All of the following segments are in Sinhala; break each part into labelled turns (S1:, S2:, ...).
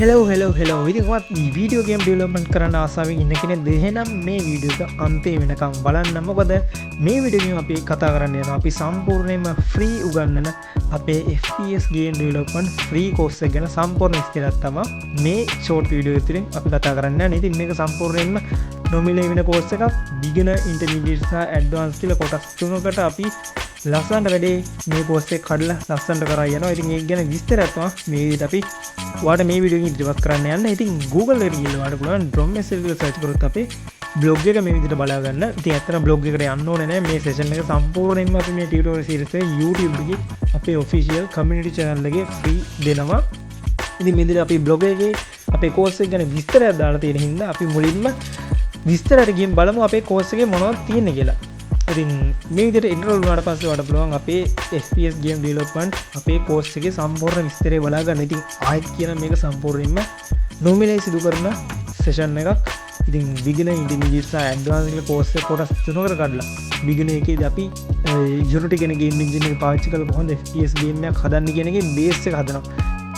S1: හෙලෝ ඉතින්වත් වීඩියෝ ගේම් ඩිවලොප්මන්ට් කරන්න ආසාවෙන් ඉන්න කෙනෙක් එහෙනම් මේ වීඩියෝ එක අන්තිම වෙනකම් බලන්න. මොකද මේ වීඩියෝ එකෙන් අපි කතා කරන්න යනවා අපි සම්පූර්ණයෙන්ම ෆ්‍රී උගන්වන අපේ FPS game development free course එක ගැන සම්පූර්ණ විස්තරයක් තමයි මේ short video එකෙන් අපි කතා කරන්න යන්නේ. ඉතින් මේක සම්පූර්ණයෙන්ම නොමිලේ වෙන course එකක්. beginner intermediate සහ advanced කියලා කොටස් තුනකට අපි ලස්සනට වැඩේ මේ course එක කඩලා ලස්සනට කරා යනවා. ඉතින් ඒක ගැන විස්තරයක් තමයි මේ විදිහට අපි ඔයාලට මේ වීඩියෝ එකෙන් ඉදිරිපත් කරන්න යන්න. ඉතින් Google එකට ගිහලා ඔයාලට පුළුවන් DrumSL කියලා සර්ච් කරොත් අපේ blog එක මේ විදිහට බලා ගන්න. ඉතින් ඇත්තටම blog එකට යන්න ඕනේ නැහැ. මේ session එක සම්පූර්ණයෙන්ම අපි මේ tutorial series එක YouTube එකේ අපේ official community channel එකේ free දෙනවා. ඉතින් මේ විදිහට අපි blog එකේ අපේ course එක ගැන විස්තරයක් දාලා තියෙන හින්දා අපි මුලින්ම විස්තරයට ගිහින් බලමු අපේ course එකේ මොනවද තියෙන්නේ කියලා. ඉතින් මේ විදිහට enroll වුණාට පස්සේ ඔයාලට පුළුවන් අපේ FPS game development අපේ course එකේ සම්පූර්ණ විස්තරය බලා ගන්න. ඉතින් ආයෙත් කියන මේක සම්පූර්ණයෙන්ම නොමිලේ සිදු කරන session එකක්. ඉතින් beginner intermediate සහ advanced කියලා course එක කොටස් තුනකට කඩලා beginner එකේදී අපි Unity කියන game engine එක පාවිච්චි කරලා කොහොමද FPS game එකක් හදන්නේ කියන එකේ base එක හදනවා.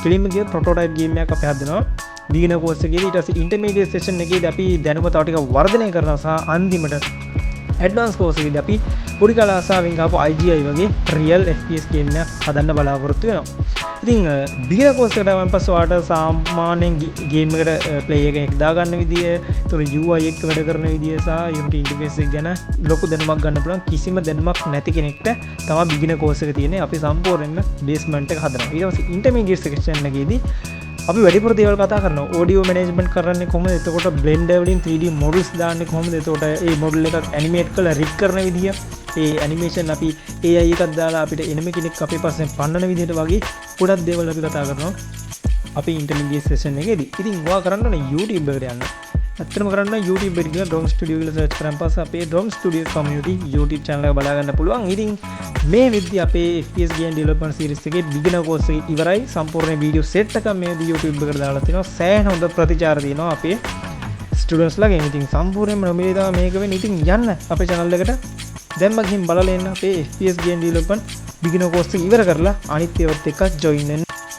S1: කෙලින්ම කියොත් prototype game එකක් අපි හදනවා. beginner course එකේදී ඊට පස්සේ intermediate session එකේදී අපි දැනුම තව ටිකක් වර්ධනය කරනවා සහ අන්තිමට advanced course එකේදී අපි පොඩි කල ආසාවෙන් ගාපු IGI වගේ real FPS game එකක් හදන්න බලාපොරොත්තු වෙනවා. ඉතින් beginner course එකට ආවන් පස්සේ ඔයාලට සාමාන්‍යයෙන් game එකට player කෙනෙක් දාගන්න විදිය, ඒතර UI එක වැඩ කරන විදිය සහ Unity interface එක ගැන ලොකු දැනුමක් ගන්න පුළුවන්. කිසිම දැනුමක් නැති කෙනෙක්ට තමයි beginner course එක තියෙන්නේ. අපි සම්පූර්ණයෙන්ම basement එක හදනවා. ඊට පස්සේ intermediate section එකේදී අපි වැඩිපුර දේවල් කතා කරනවා. audio management කරන්නේ කොහොමද? එතකොට blender වලින් 3D models දාන්නේ කොහොමද? එතකොට ඒ model එකක් animate කරලා rig කරන විදිය, ඒ animation අපි AI එකක් දාලා අපිට enemy කෙනෙක් අපේ පස්සෙන් පන්නන විදිහට වගේ ගොඩක් දේවල් අපි කතා කරනවා. අපි intermediate session එකේදී. ඉතින් ඔයා කරන්න ඕනේ YouTube එකට යන්න. ඇත්තටම කරන්න YouTube එකට ගිහලා Drum Studio කියලා search කරන් පස්සේ අපේ Drum Studio community YouTube channel එක බලා ගන්න පුළුවන්. ඉතින් මේ විදිහ අපේ FPS game development series එකේ beginner course එක ඉවරයි. සම්පූර්ණ video set එකක් මේ YouTube එකට දාලා තිනවා. සෑහෙන හොඳ ප්‍රතිචාර දෙනවා අපේ students ලාගෙන්. ඉතින් සම්පූර්ණයෙන්ම නොමිලේ තමයි මේක වෙන්නේ. ඉතින් යන්න අපේ channel එකට දැන්ම ගිහින් බලලා එන්න අපේ FPS game development beginner course එක ඉවර කරලා අනිත් ඒවාත් එක්ක join වෙන්න.